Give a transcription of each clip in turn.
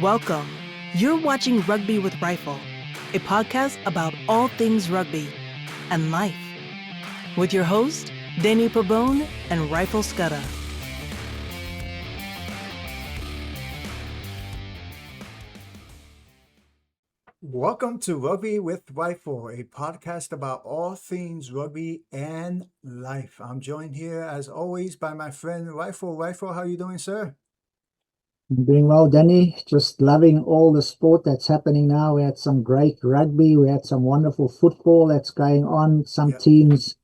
Welcome. You're watching Rugby with Rifle, a podcast about all things rugby and life, with your host, Danny Pabone and Rifle Scudder. Welcome to Rugby with Rifle, a podcast about all things rugby and life. I'm joined here, as always, by my friend Rifle. Rifle, how you doing, sir? I'm doing well, Danny. Just loving all the sport that's happening now. We had some great rugby. We had some wonderful football that's going on. Some Yeah. teams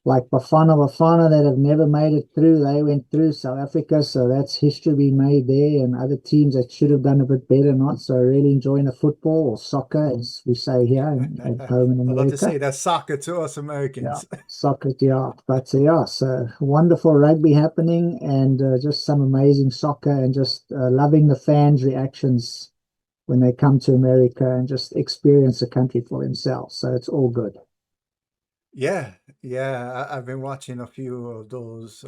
like Bafana that have never made it through. They went through South Africa, so that's history being made there. And other teams that should have done a bit better, not. So really enjoying the football or soccer, as we say here at home in I love to America. say that's soccer to us Yeah, Americans. soccer, yeah. But yeah, so wonderful rugby happening and just some amazing soccer and just loving the fans' reactions when they come to America and just experience the country for themselves. So it's all good. I've been watching a few of those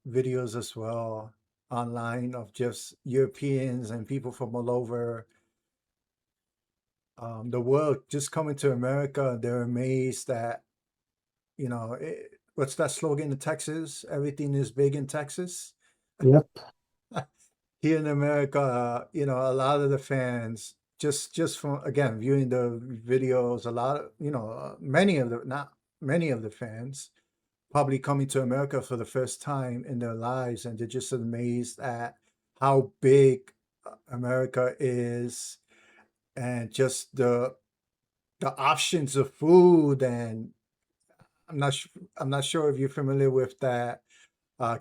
videos as well online of just Europeans and people from all over the world just coming to America. They're amazed that what's that slogan in Texas? Everything is big in Texas. Yep. Here in America, a lot of the fans just from again viewing the videos, a lot of many of the not many of the fans probably coming to America for the first time in their lives, and they're just amazed at how big America is, and just the options of food. And I'm not sure if you're familiar with that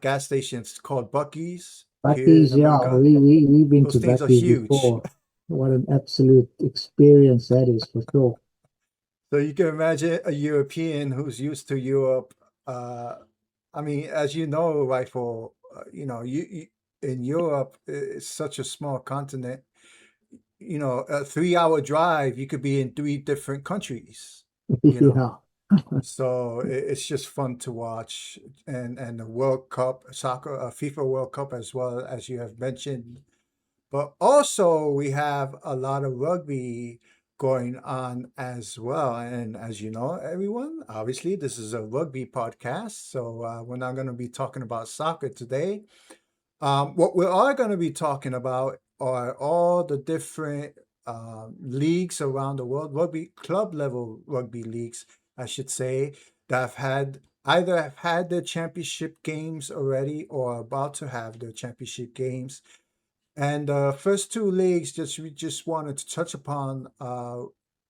gas station. It's called Bucky's here in Bucky's, yeah, America. we've been Those to things are Bucky's huge. before. What an absolute experience that is for sure. So you can imagine a European who's used to Europe. Uh, I mean, as you know, Rifle, you in Europe, it's such a small continent. A 3 hour drive, you could be in three different countries, you know. Yeah. So it's just fun to watch, and the World Cup soccer, FIFA World Cup as well, as you have mentioned. But also we have a lot of rugby going on as well. And as you know, everyone, obviously this is a rugby podcast, so we're not going to be talking about soccer today. What we are going to be talking about are all the different leagues around the world, rugby club level rugby leagues, I should say, that have had their championship games already or are about to have their championship games. And the first two leagues we just wanted to touch upon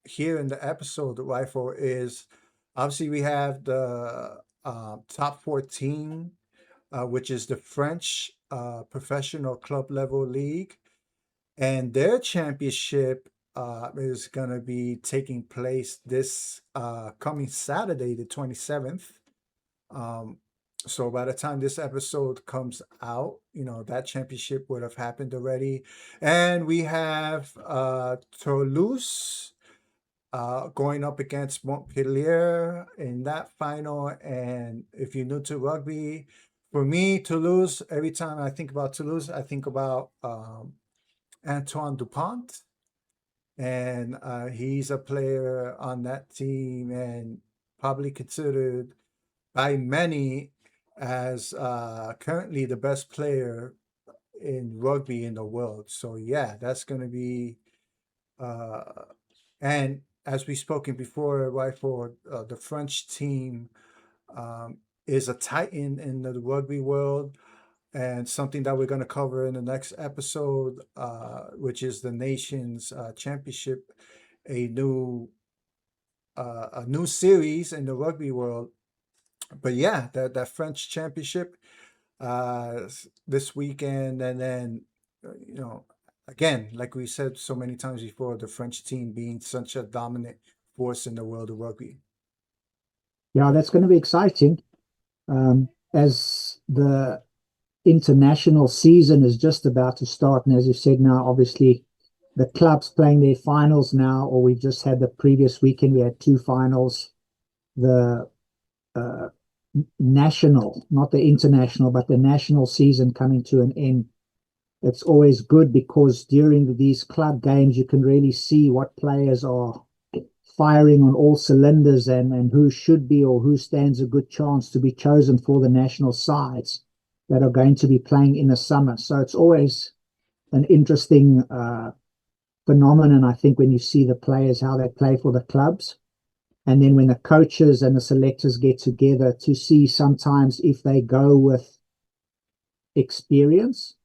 here in the episode, Rifle, is obviously we have the top 14, which is the French professional club level league, and their championship is going to be taking place this coming Saturday, the 27th. Um, so by the time this episode comes out, that championship would have happened already. And we have Toulouse going up against Montpellier in that final. And if you're new to rugby, for me, Toulouse, every time I think about Toulouse, I think about Antoine Dupont. And he's a player on that team and probably considered by many as currently the best player in rugby in the world. So yeah, that's going to be uh, and as we spoken before, right, for the French team um, is a titan in the rugby world, and something that we're going to cover in the next episode, which is the nations championship, a new a new series in the rugby world. But yeah, that French championship this weekend, and then again, like we said so many times before, the French team being such a dominant force in the world of rugby. Yeah, that's going to be exciting. As the international season is just about to start, and as you said now, obviously the clubs playing their finals now, or we just had the previous weekend, we had two finals. The uh, national, not the international, but the national season coming to an end it's always good because during these club games, you can really see what players are firing on all cylinders and who should be or who stands a good chance to be chosen for the national sides that are going to be playing in the summer. So it's always an interesting phenomenon, I think, when you see the players, how they play for the clubs. And then when the coaches and the selectors get together to see sometimes if they go with experience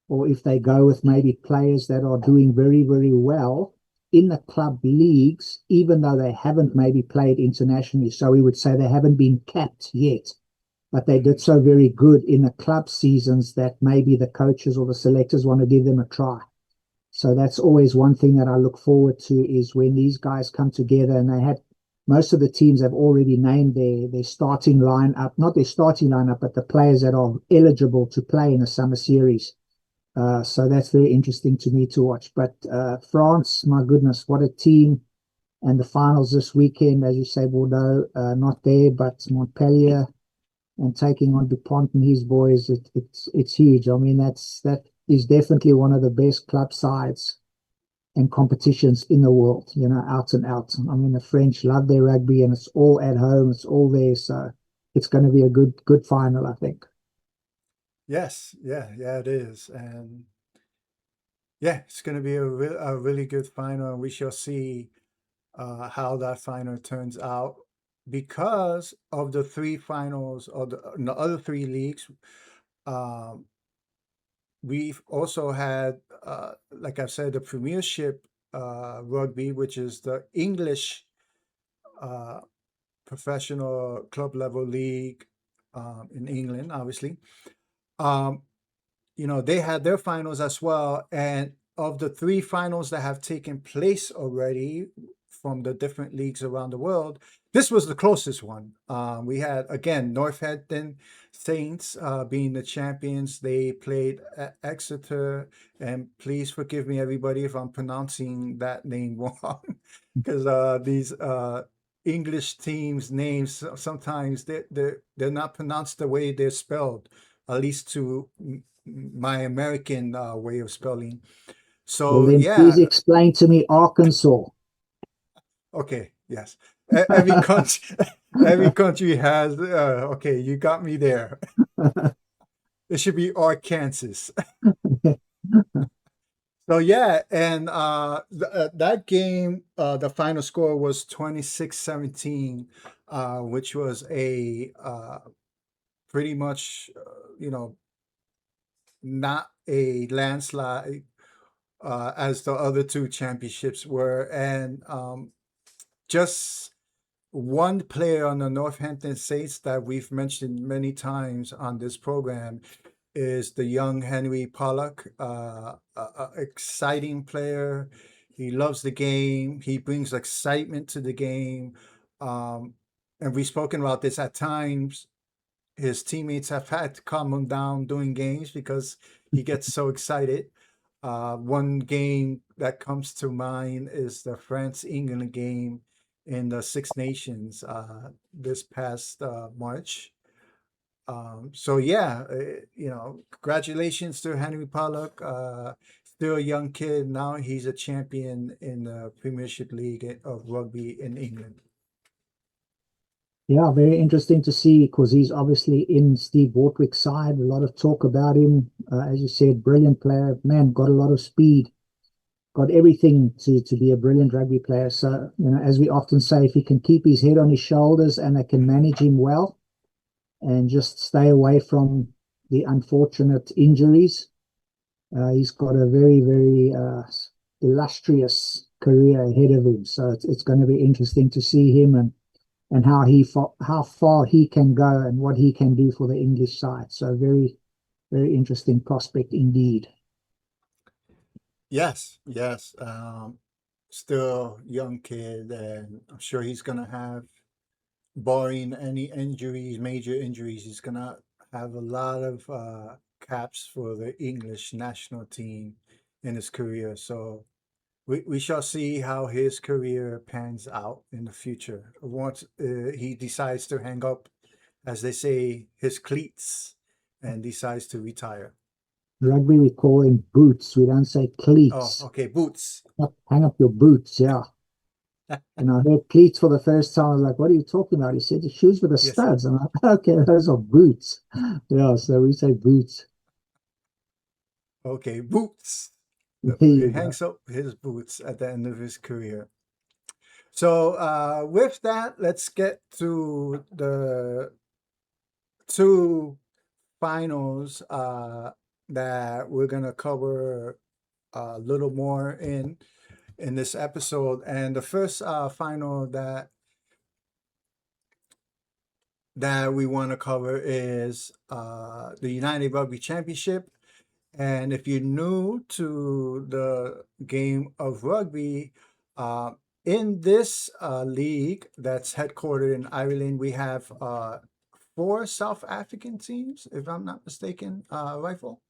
or if they go with maybe players that are doing very, very well in the club leagues, even though they haven't maybe played internationally. So we would say they haven't been capped yet, but they did so very good in the club seasons that maybe the coaches or the selectors want to give them a try. So that's always one thing that I look forward to is when these guys come together and they had most of the teams have already named their starting lineup, not their starting lineup, but the players that are eligible to play in the summer series. So that's very interesting to me to watch. But France, my goodness, what a team. And the finals this weekend, as you say, Bordeaux, not there, but Montpellier and taking on DuPont and his boys, it's huge. I mean, that is definitely one of the best club sides and competitions in the world, out and out. I mean, the French love their rugby and it's all at home, it's all there. So it's going to be a good final, I think. Yes, yeah, it is. And yeah, it's going to be a really good final. And we shall see how that final turns out because of the three finals or the other three leagues. Um, we've also had, like I've said, the Premiership rugby, which is the English uh, professional club level league in England, obviously. Um, they had their finals as well. And of the three finals that have taken place already from the different leagues around the world, this was the closest one. We had, again, Northampton Saints being the champions. They played at Exeter. And please forgive me, everybody, if I'm pronouncing that name wrong, because these English teams' names sometimes they're not pronounced the way they're spelled, at least to my American way of spelling. Well, So then yeah, please explain to me Arkansas. okay, yes. Every country, every country has. Okay, you got me there. It should be Arkansas. So yeah, and that game, the final score was 26-17, which was a pretty much, not a landslide as the other two championships were. And just one player on the Northampton Saints that we've mentioned many times on this program is the young Henry Pollock, exciting player. He loves the game. He brings excitement to the game. Um, and we've spoken about this at times. His teammates have had to calm him down during games because he gets so excited. One game that comes to mind is the France-England game in the Six Nations this past March. So yeah, congratulations to Henry Pollock. Still a young kid. Now he's a champion in the Premiership League of Rugby in England. Yeah, very interesting to see because he's obviously in Steve Bortwick's side. A lot of talk about him. As you said, brilliant player. Man, got a lot of speed, got everything to be a brilliant rugby player. So, as we often say, if he can keep his head on his shoulders and they can manage him well and just stay away from the unfortunate injuries, he's got a very, very illustrious career ahead of him. So it's going to be interesting to see him and how far he can go and what he can do for the English side. So very, very interesting prospect indeed. Yes, yes. Still young kid, and I'm sure he's gonna have, barring any injuries, major injuries, he's gonna have a lot of caps for the English national team in his career. So we shall see how his career pans out in the future. Once he decides to hang up, as they say, his cleats and decides to retire. Rugby, we call them boots. We don't say Oh, cleats. okay, boots. Hang up your boots, yeah. And I heard cleats for the first time. I was like, what are you talking about? He said the shoes with the Yes. studs. I'm like, okay, those are boots. Yeah, so we say boots. Okay, boots. There He you go. hangs up his boots at the end of his career. So with that, let's get to the two finals that we're gonna cover a little more in this episode. And the first final that we want to cover is the United Rugby Championship. And if you're new to the game of rugby, uh, in this league that's headquartered in Ireland, we have four South African teams, if I'm not mistaken, Rifle.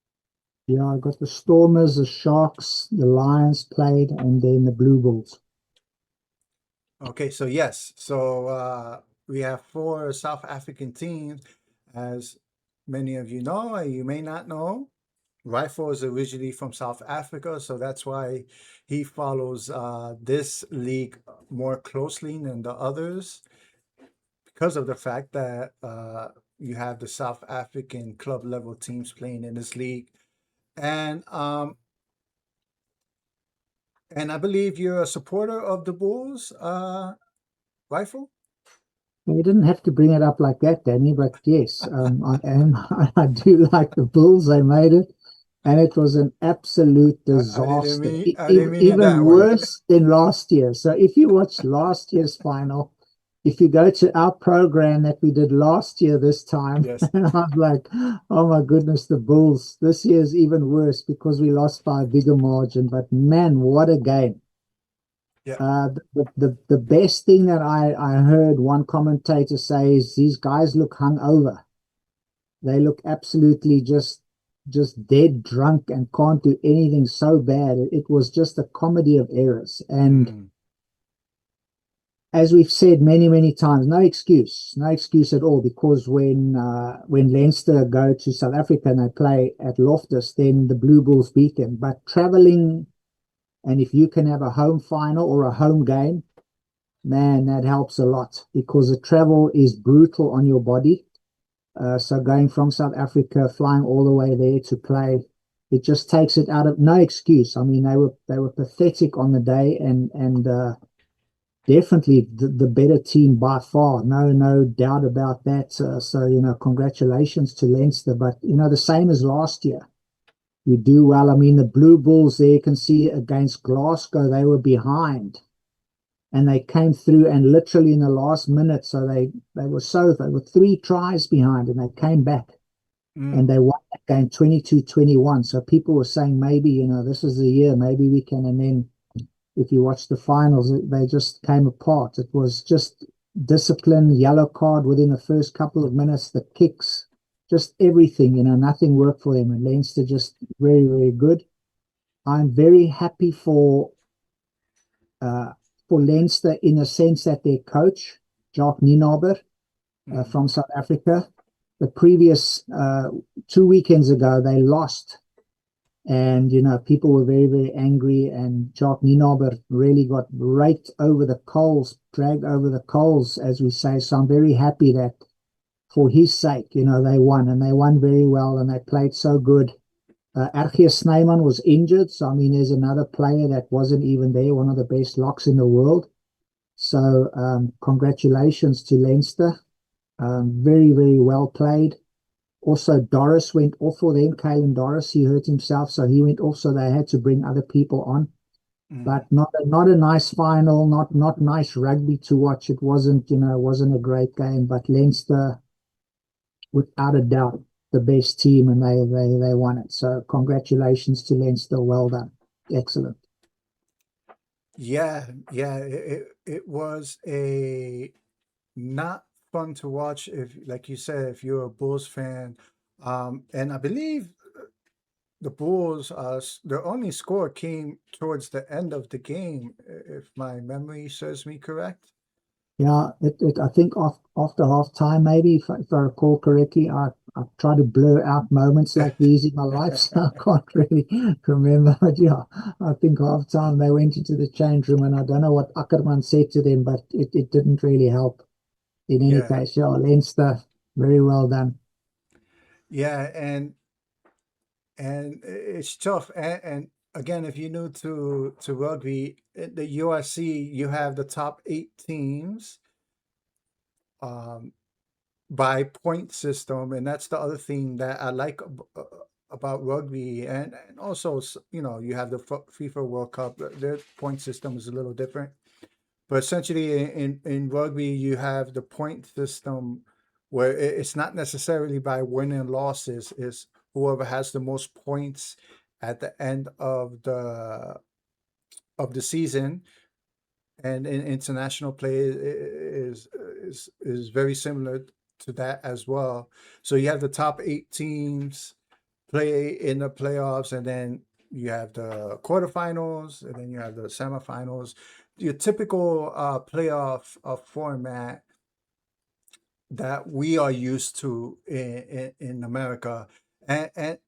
Yeah, I got the Stormers, the Sharks, the Lions played, and then the Blue Bulls. Okay, so yes, so we have four South African teams. As many of you know, and you may not know, Rifle is originally from South Africa, so that's why he follows this league more closely than the others, because of the fact that you have the South African club level teams playing in this league, and um, and I believe you're a supporter of the Bulls, Rifle. You didn't have to bring it up like that, Danny, but yes, I am. I do like the Bulls. They made it, and it was an absolute I didn't disaster. mean I didn't mean it Even that way. worse than last year. So if you watch last year's final, if you go to our program that we did last year this time, Yes. and I'm like, oh my goodness, the Bulls. This year is even worse because we lost by a bigger margin. But man, what a game. Yeah. The best thing that I heard one commentator say is these guys look hungover. They look absolutely just dead drunk and can't do anything so bad. It was just a comedy of errors. And Mm, as we've said many times, no excuse at all. Because when Leinster go to South Africa and they play at Loftus, then the Blue Bulls beat them. But traveling, and if you can have a home final or a home game, man, that helps a lot because the travel is brutal on your body. So going from South Africa, flying all the way there to play, it just takes it out of no excuse. I mean, they were pathetic on the day, and definitely the better team by far. No doubt about that. So congratulations to Leinster, but the same as last year. You do well. I mean, the Blue Bulls there, you can see against Glasgow, they were behind and they came through and literally in the last minute. So they were 3 tries behind and they came back and mm. they won that game 22-21. So people were saying maybe, this is the year, maybe we can. And then if you watch the finals, they just came apart. It was just discipline, yellow card within the first couple of minutes, the kicks, just everything, nothing worked for them. And Leinster just very good. I'm very happy uh, for Leinster in the sense that their coach, Jacques Nienaber, Mm. from South Africa, the previous 2 weekends ago, they lost. And, people were very angry. And Jacques Nienaber really got raked over the coals, dragged over the coals, as we say. So I'm very happy that for his sake, they won. And they won very well. And they played so good. Archie Snyman was injured. So, I mean, there's another player that wasn't even there, one of the best locks in the world. So, congratulations to Leinster. Very well played. Also, Doris went off for them. Kalen Doris, he hurt himself, so he went off. So they had to bring other people on. Mm. But not a nice final, not nice rugby to watch. It wasn't a great game. But Leinster, without a doubt, the best team, and they won it. So congratulations to Leinster. Well done. Excellent. Yeah. It was a not fun to watch if, like you said, if you're a Bulls fan. And I believe the Bulls, their only score came towards the end of the game, if my memory serves me correct. Yeah, I think after half time, maybe if I recall correctly, I I've tried to blur out moments like these in my life, so I can't really remember. But yeah, I think half time they went into the change room, and I don't know what Ackerman said to them, but it didn't really help. In any Yeah, case, yeah, Leinster, very well done. yeah, and it's tough. And again, if you're new to rugby, the USC, you have the top 8 teams um, by point system, and that's the other thing that I like about rugby, and also you have the FIFA World Cup. Their point system is a little different, but essentially in rugby you have the point system where it's not necessarily by win and losses. It's whoever has the most points at the end of the season. And in international play is very similar to that as well. So you have the top 8 teams play in the playoffs, and then you have the quarterfinals, and then you have the semifinals. Your typical playoff format that we are used to in America, and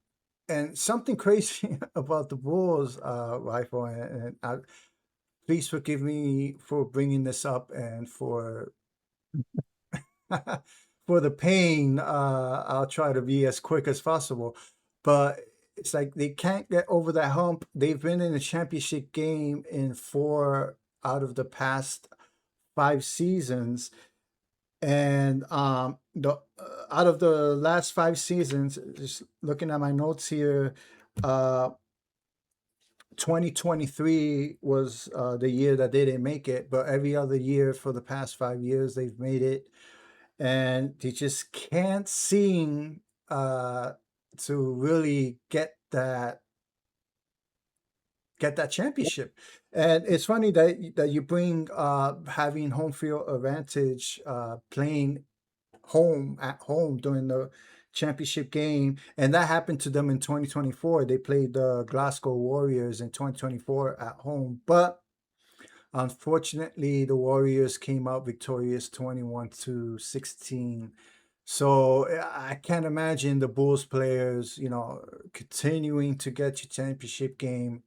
and something crazy about the Bulls, rifle, and please forgive me for bringing this up and for for the pain. I'll try to be as quick as possible, but it's like they can't get over that hump. They've been in a championship game in 4 out of the past 5 seasons, and the out of the last 5 seasons, just looking at my notes here, uh 2023 was the year that they didn't make it, but every other year for the past 5 years they've made it, and they just can't seem uh, to really get that championship. And it's funny that you bring having home field advantage, playing home at home during the championship game, and that happened to them in 2024. They played the Glasgow Warriors in 2024 at home, but unfortunately the Warriors came out victorious 21-16. So I can't imagine the Bulls players, continuing to get your championship game,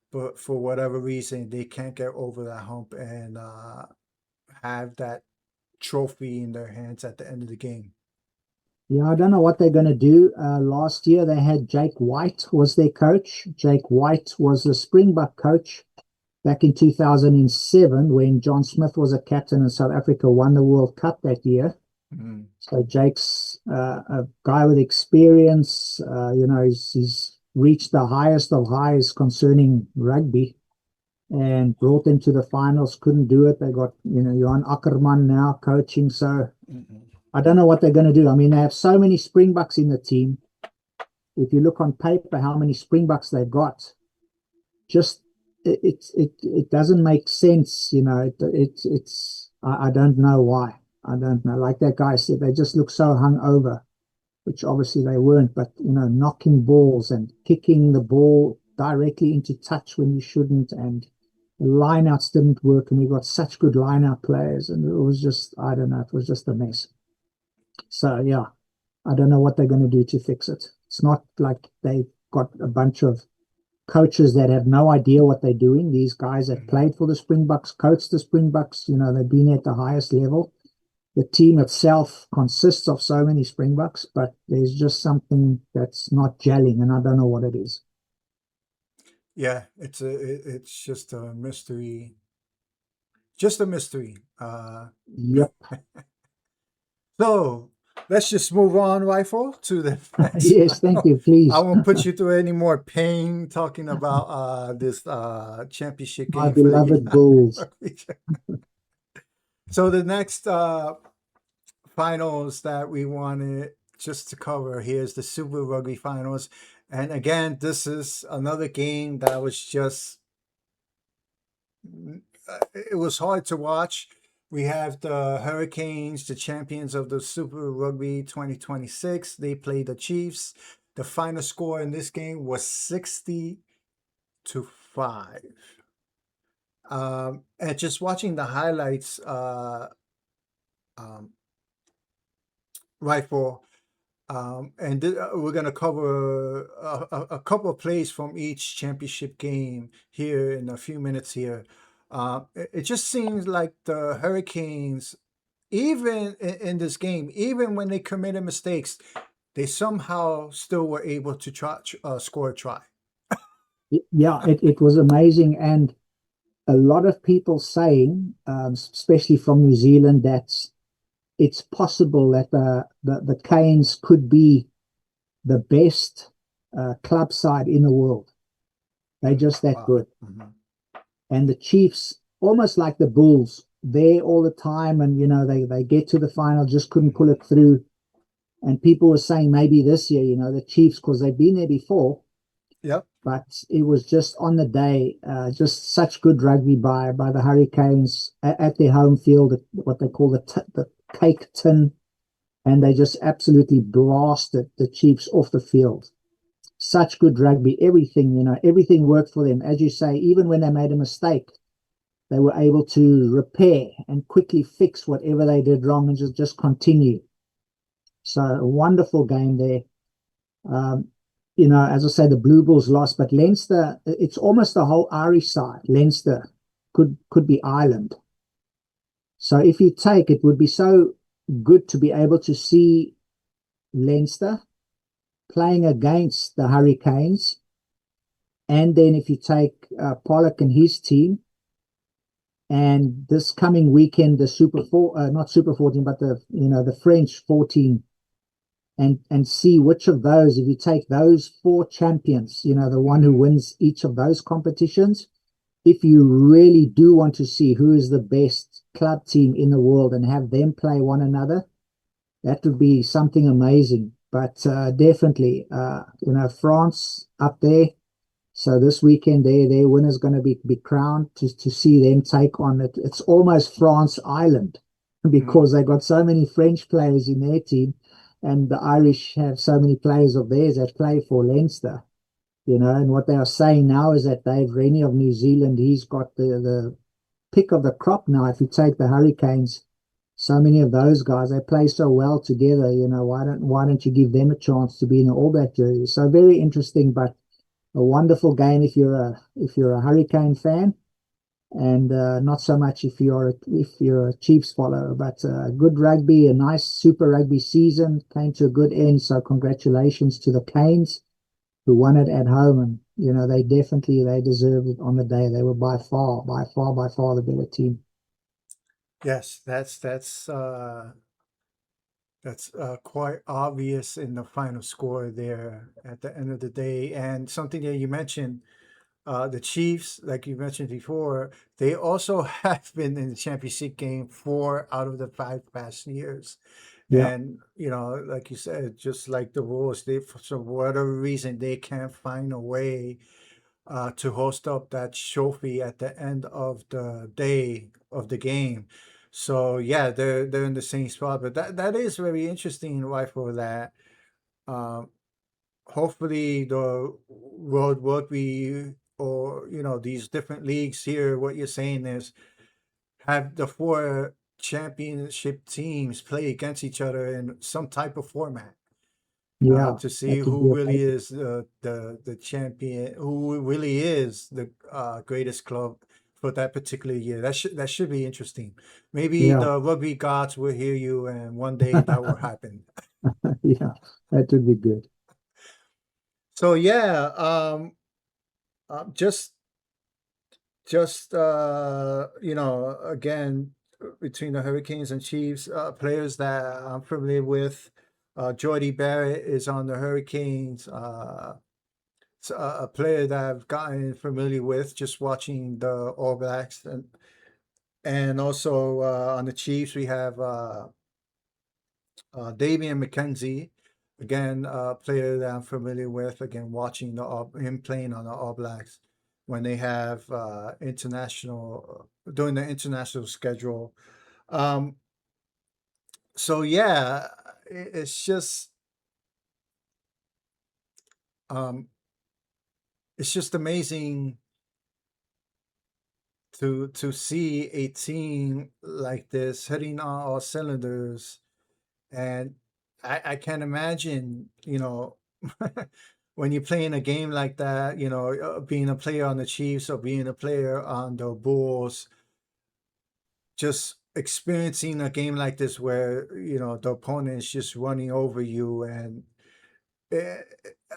but for whatever reason they can't get over that hump and have that trophy in their hands at the end of the game. Yeah, I don't know what they're going to do. Last year they had Jake White was their coach. Jake White was the Springbok coach back in 2007 when John Smith was a captain and South Africa won the World Cup that year. Mhm. So Jake's a guy with experience. He's reached the highest of highs concerning rugby and brought them to the finals. Couldn't do it. They got Johan Ackerman now coaching. So Mhm. I don't know what they're going to do. I mean, they have so many Springboks in the team. If you look on paper, how many Springboks they've got, just it doesn't make sense. I don't know why. I don't know. Like that guy said, they just look so hungover, which obviously they weren't. But knocking balls and kicking the ball directly into touch when you shouldn't, and the lineouts didn't work, and we got such good lineout players, and it was just I don't know. It was just a mess. So yeah, I don't know what they're going to do to fix it. It's not like they've got a bunch of coaches that have no idea what they're doing. These guys that Mhm. played for the Springboks, coached the Springboks, they've been at the highest level. The team itself consists of so many Springboks, but there's just something that's not gelling, and I don't know what it is. Yeah, it's just a mystery. Yep. So let's just move on, rifle, to the next Yes, thank final. you, I please. won't put you through any more pain talking about this championship My game for the beloved Bulls. So the next finals that we wanted just to cover here is the Super Rugby finals. And again, this is another game that was just it was hard to watch. We have the Hurricanes, the champions of the Super Rugby 2026. They played the Chiefs. The final score in this game was 60-5. And just watching the highlights, um, rifle, We're going to cover a couple of plays from each championship game here in a few minutes here. It just seems like the Hurricanes, even in this game, even when they committed mistakes, they somehow still were able to score a try. Yeah, it was amazing. And a lot of people saying, especially from New Zealand, that it's possible that the Canes could be the best club side in the world. They're just that Wow. good. And the Chiefs, almost like the Bulls, there all the time, and they get to the final, just couldn't pull it through. And people were saying maybe this year, the Chiefs, because they've been there before, Yep. but it was just on the day, just such good rugby by the Hurricanes at their home field, at what they call the cake tin, and they just absolutely blasted the Chiefs off the field. Such good rugby, everything worked for them. As you say, even when they made a mistake, they were able to repair and quickly fix whatever they did wrong and just continue. So a wonderful game there. Um, as I say, the Blue Bulls lost, but Leinster, it's almost the whole Irish side. Leinster could be Ireland. So if you take, it would be so good to be able to see Leinster playing against the Hurricanes. And then if you take Pollock and his team, and this coming weekend, the not Super 14, but the French 14, and see which of those, if you take those four champions, the one who wins each of those competitions, if you really do want to see who is the best club team in the world and have them play one another, that would be something amazing. But definitely, France up there. So this weekend, their winner's going to be crowned to see them take on it. It's almost France Island because they got so many French players in their team, and the Irish have so many players of theirs that play for Leinster. And what they are saying now is that Dave Rennie of New Zealand, he's got the pick of the crop now. If you take the Hurricanes, so many of those guys, they play so well together. Why don't you give them a chance to be in the All Black jersey? So very interesting, but a wonderful game if you're a Hurricane fan, and not so much if you're a Chiefs follower. But good rugby, a nice Super Rugby season came to a good end. So congratulations to the Canes who won it at home, and they deserved it on the day. They were by far the better team. Yes, that's quite obvious in the final score there at the end of the day. And something that you mentioned, the Chiefs, like you mentioned before, they also have been in the championship game 4 out of the 5 past years. Yeah, And, like you said, just like the Wolves, for whatever reason, they can't find a way to host up that trophy at the end of the day of the game. So yeah, they're in the same spot. But that is very interesting, right? For that, um, hopefully the World Rugby, or these different leagues here, what you're saying is have the 4 championship teams play against each other in some type of format, yeah, to see that would who be really amazing. is the champion, who really is the greatest club for that particular year. That should be interesting. Maybe Yeah, the rugby gods will hear you, and one day that will happen. yeah, that would be good. So yeah, just again, between the Hurricanes and Chiefs, players that I'm familiar with, Jordy Barrett is on the Hurricanes. A player that I've gotten familiar with just watching the All Blacks, and also on the Chiefs we have Damian McKenzie, again a player that I'm familiar with, again watching him playing on the All Blacks when they have international during the international schedule. Um, so yeah, um, it's just amazing to see a team like this hitting on all cylinders, and I can't imagine, when you're playing a game like that, being a player on the Chiefs or being a player on the Bulls, just experiencing a game like this where, the opponent is just running over you. And eh,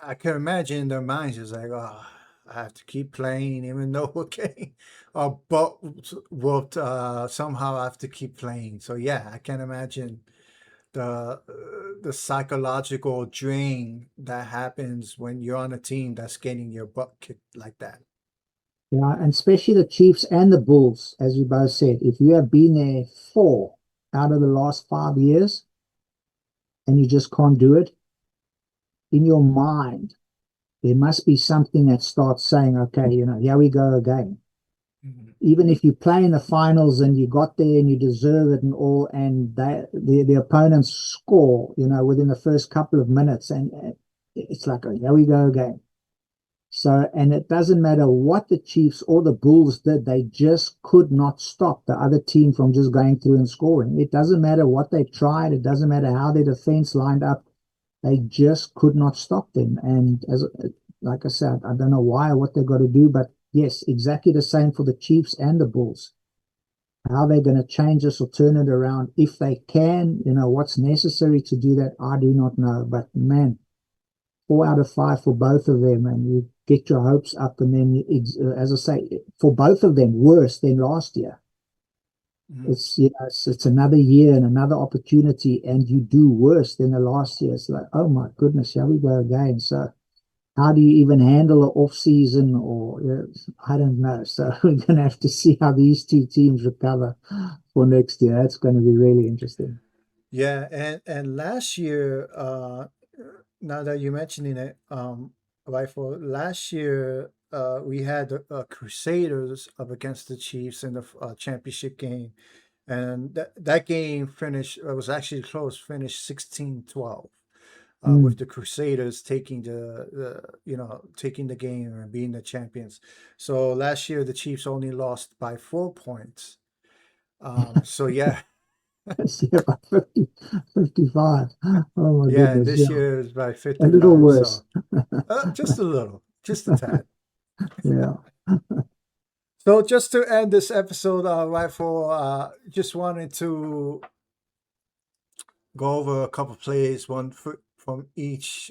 I can imagine their minds just like, oh, I have to keep playing, even though we're getting but whooped. Somehow I have to keep playing. So yeah, I can imagine the psychological drain that happens when you're on a team that's getting your butt kicked like that. Yeah, and especially the Chiefs and the Bulls, as you both said, if you have been there 4 out of the last 5 years and you just can't do it, in your mind, there must be something that starts saying, okay, here we go again. Mhm. Even if you play in the finals and you got there and you deserve it and all, and the opponents score, within the first couple of minutes, and it's like, oh, here we go again. So, and it doesn't matter what the Chiefs or the Bulls did, they just could not stop the other team from just going through and scoring. It doesn't matter what they tried, it doesn't matter how their defense lined up, they just could not stop them. And like I said, I don't know why or what they've got to do, but yes, exactly the same for the Chiefs and the Bulls. How they're going to change this or turn it around, if they can, what's necessary to do that, I do not know. But man, 4 out of 5 for both of them, and you get your hopes up. And then, as I say, for both of them, worse than last year. Mhm. It's another year and another opportunity, and you do worse than the last year. It's like, oh my goodness, here we go again. So how do you even handle an off season, or I don't know. So we're going to have to see how these two teams recover for next year. That's going to be really interesting. Yeah, and last year, now that you're mentioning it, right, for last year, we had the Crusaders up against the Chiefs in the championship game, and that game finished. It was actually close, finished 16-12, with Mm. the Crusaders taking taking the game and being the champions. So last year the Chiefs only lost by 4 points. So yeah, It's yeah, about 50, 55. Oh my yeah, and goodness, this yeah, year is by a little 55. worse. So just a little, just a tad. Yeah. So just to end this episode, Rifle, just wanted to go over a couple plays, from each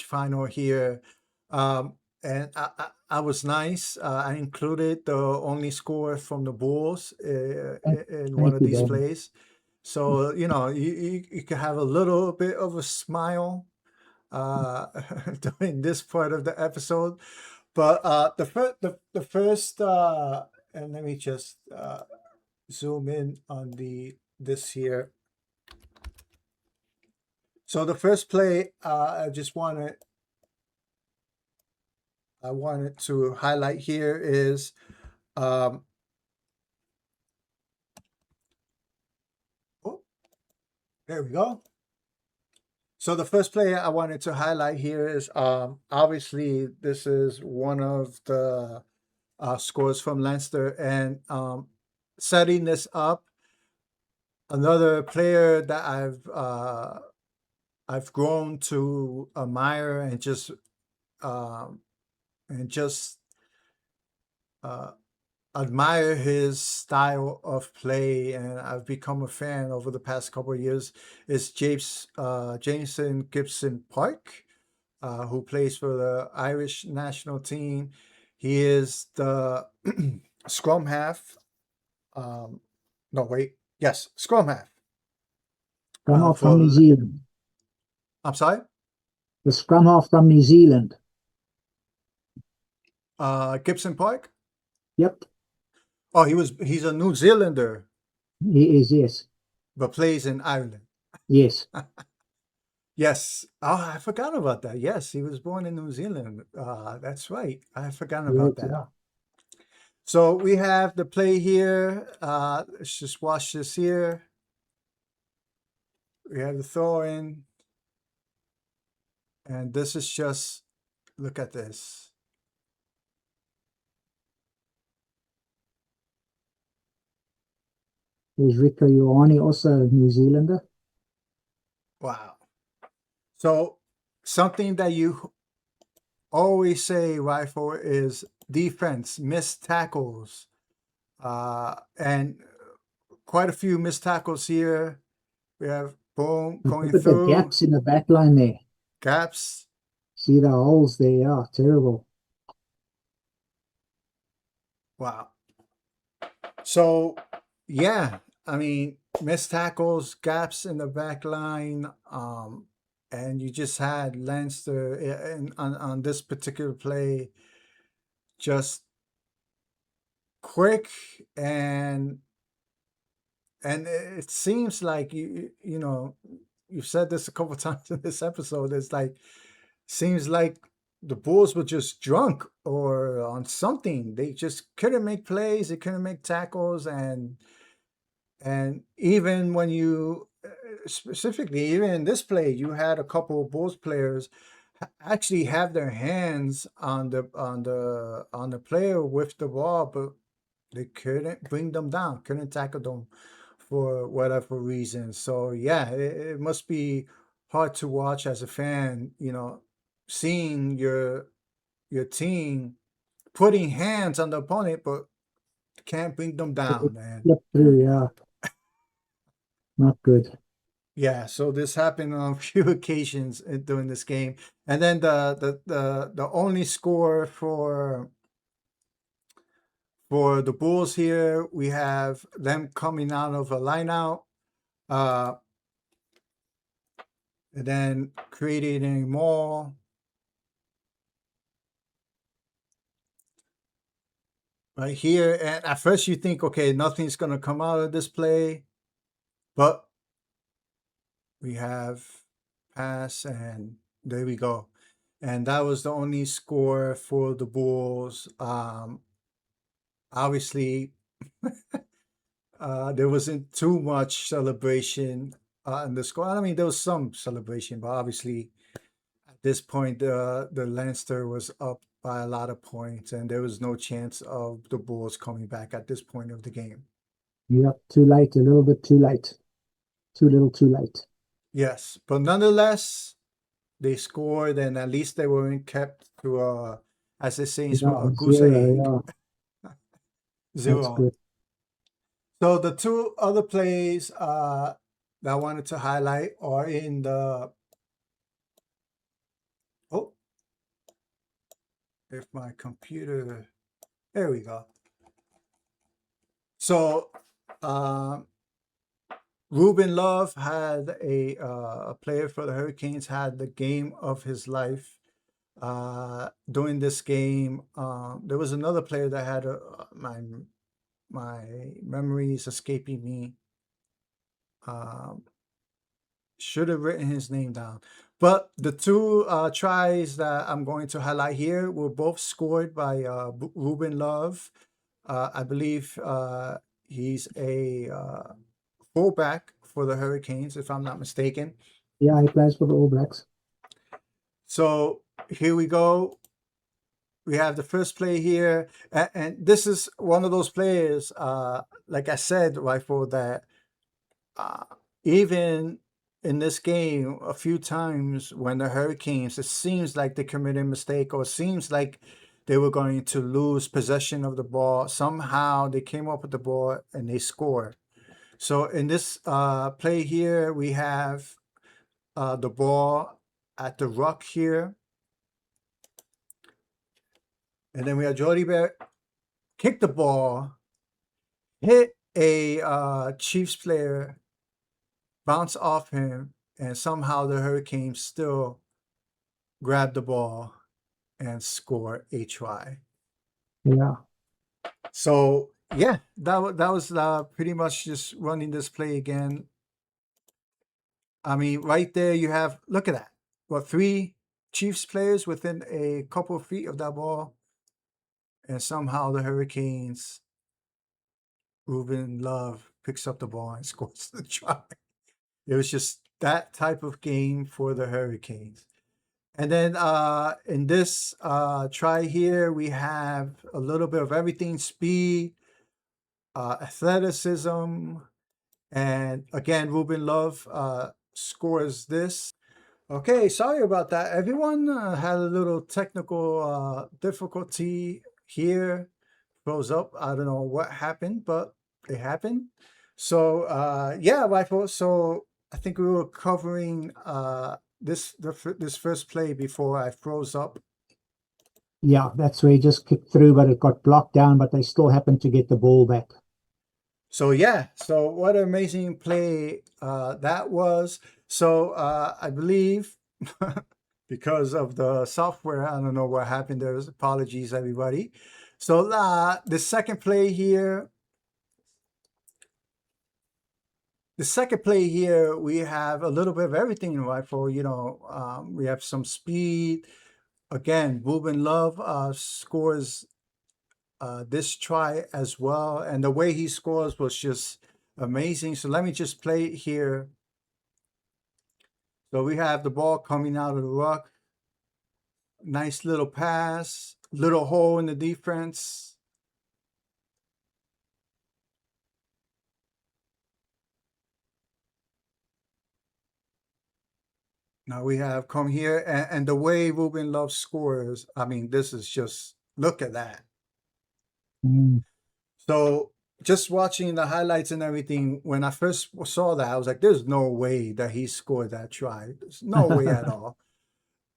final here. And I was nice. I included the only score from the Bulls Thank, in one thank of you, these Dan. plays. So, you can have a little bit of a smile uh, during this part of the episode. But the first, and let me just zoom in on this here. So the first play, I wanted to highlight here is, um, oh, there we go. So the first play I wanted to highlight here is, obviously this is one of the scores from Leinster, and setting this up, another player that I've grown to admire um, and just uh, admire his style of play, and I've become a fan over the past couple of years, is Jameson Gibson Park, who plays for the Irish national team. He is the scrum half. No, wait. Yes, scrum half. Scrum half from New For Zealand. I'm sorry. The scrum half from New Zealand. Gibson Park. Yep, Oh, he's a New Zealander, he is, yes. but plays in Ireland. Yes. Yes. Oh, I forgot about that. Yes, he was born in New Zealand. That's right. I forgot Yes, about that. yeah. So we have the play here. Let's just watch this here. We have the throw in, and this is just, look at this. There's Rico Ioane, also a New Zealander. Wow. So something that you always say, Rifle, is defense, missed tackles, and quite a few missed tackles here. We have boom And going look at the through gaps in the back line there. gaps. See the holes there? Yeah, terrible. Wow. So yeah, I mean, missed tackles, gaps in the back line, and you just had Leinster on this particular play, just quick and it seems like you know you've said this a couple times in this episode. It's like seems like the Bulls were just drunk or on something. They just couldn't make plays. They couldn't make tackles, and even when you specifically even in this play, you had a couple of Bulls players actually have their hands on the player with the ball, but they couldn't bring them down, couldn't tackle them for whatever reason. So yeah, it must be hard to watch as a fan, seeing your team putting hands on the opponent, but can't bring them down. And Flip through, yeah, not good. yeah, so this happened on a few occasions during this game. And then the only score for the Bulls here, we have them coming out of a line out, and then creating more. Right here, and at first you think, okay, nothing's going to come out of this play, but we have pass, and there we go. And that was the only score for the Bulls. Obviously, there wasn't too much celebration in the score. I mean, there was some celebration, but obviously, at this point, the Leinster was up by a lot of points, and there was no chance of the Bulls coming back at this point of the game. Yep, too late, a little bit too late. Too little, too late. Yes, but nonetheless, they scored, and at least they weren't kept to as they say in sport, a Yeah, goose egg, zero, yeah, that's 0. good. So the two other plays that I wanted to highlight are in the oh, if my computer, there we go. So Ruben Love had a player for the Hurricanes had the game of his life. During this game, there was another player that had my memory is escaping me. Should have written his name down. But the two tries that I'm going to highlight here were both scored by Ruben Love. I believe he's a fullback for the Hurricanes, if I'm not mistaken. Yeah, he plays for the All Blacks. So here we go. We have the first play here. And this is one of those players, like I said, Rifle, that even in this game, a few times when the Hurricanes, it seems like they committed a mistake or it seems like they were going to lose possession of the ball. Somehow they came up with the ball and they scored. So in this play here, we have the ball at the ruck here. And then we have Jody Bear kick the ball, hit a Chiefs player, bounce off him, and somehow the Hurricanes still grab the ball and score a try. Yeah, So yeah, that was pretty much just running this play again. I mean, right there you have look at that. What, 3 Chiefs players within a couple of feet of that ball, and somehow the Hurricanes, Ruben Love picks up the ball and scores the try. It was just that type of game for the Hurricanes. And then in this try here, we have a little bit of everything: speed, athleticism, And again, Ruben Love scores this. Okay, sorry about that. Everyone had a little technical difficulty here. Froze up. I don't know what happened, but it happened. So yeah, Rifle. So I think we were covering this first play before I froze up. Yeah, that's where he just kicked through, but it got blocked down, but they still happened to get the ball back. So yeah, so what an amazing play that was. So I believe because of the software, I don't know what happened. There's apologies, everybody. So the second play here, we have a little bit of everything in rifle. We have some speed. Again, Ruben Love scores this try as well, and the way he scores was just amazing. So let me just play it here. So we have the ball coming out of the ruck. Nice little pass, little hole in the defense. Now we have come here, and the way Ruben Love scores, I mean, this is just, look at that. Mm. So just watching the highlights and everything, when I first saw that, I was like, there's no way that he scored that try. There's no way at all.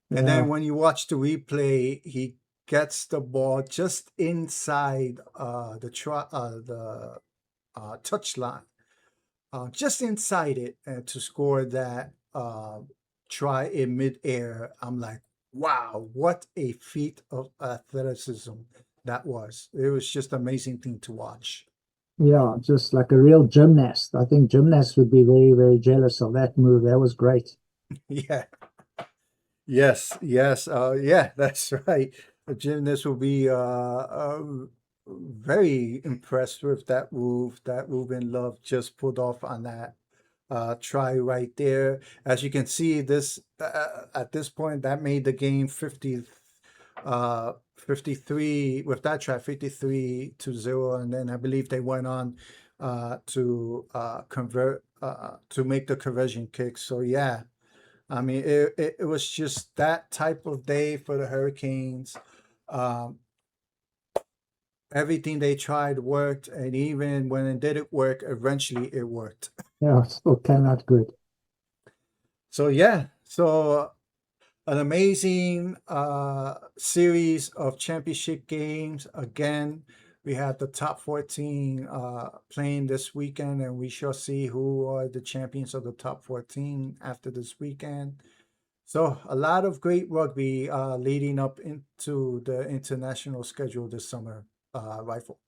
And Yeah, then when you watch the replay, he gets the ball just inside the touch line, just inside it, to score that try in midair. I'm like, wow, what a feat of athleticism that was. It was just an amazing thing to watch. yeah, just like a real gymnast. I think gymnasts would be very, very jealous of that move. That was great. Yeah. Yes, yes, yeah, that's right. The gymnast will be very impressed with that move that Ruben Love just pulled off on that try right there. As you can see, this at this point that made the game 53 with that try, 53-0, and then I believe they went on to convert to make the conversion kick. So yeah. I mean, it was just that type of day for the Hurricanes. Um, Everything they tried worked, and even when it didn't work, eventually it worked. Yeah, it still came out good. So yeah, so an amazing series of championship games. Again, we have the top 14 playing this weekend, and we shall see who are the champions of the top 14 after this weekend. So a lot of great rugby leading up into the international schedule this summer, Rifle.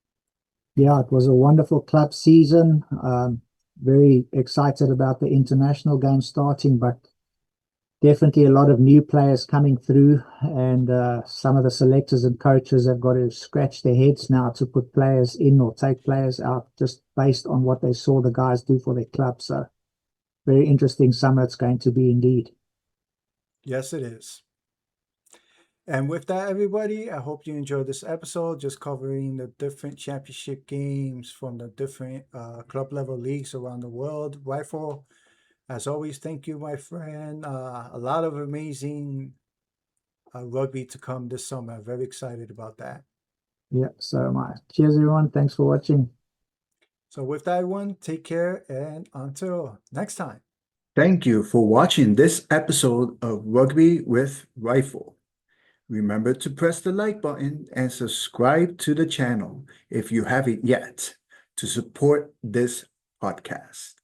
Yeah, it was a wonderful club season. Very excited about the international game starting, but definitely a lot of new players coming through, and some of the selectors and coaches have got to scratch their heads now to put players in or take players out just based on what they saw the guys do for their club. So very interesting summer it's going to be indeed. Yes, it is. And with that, everybody, I hope you enjoyed this episode, just covering the different championship games from the different club level leagues around the world. Rifle, as always, thank you, my friend. A lot of amazing rugby to come this summer. Very excited about that. Yeah, so my cheers everyone. Thanks for watching. So with that, everyone, take care, and until next time. Thank you for watching this episode of Rugby with Rifle. Remember to press the like button and subscribe to the channel if you haven't yet to support this podcast.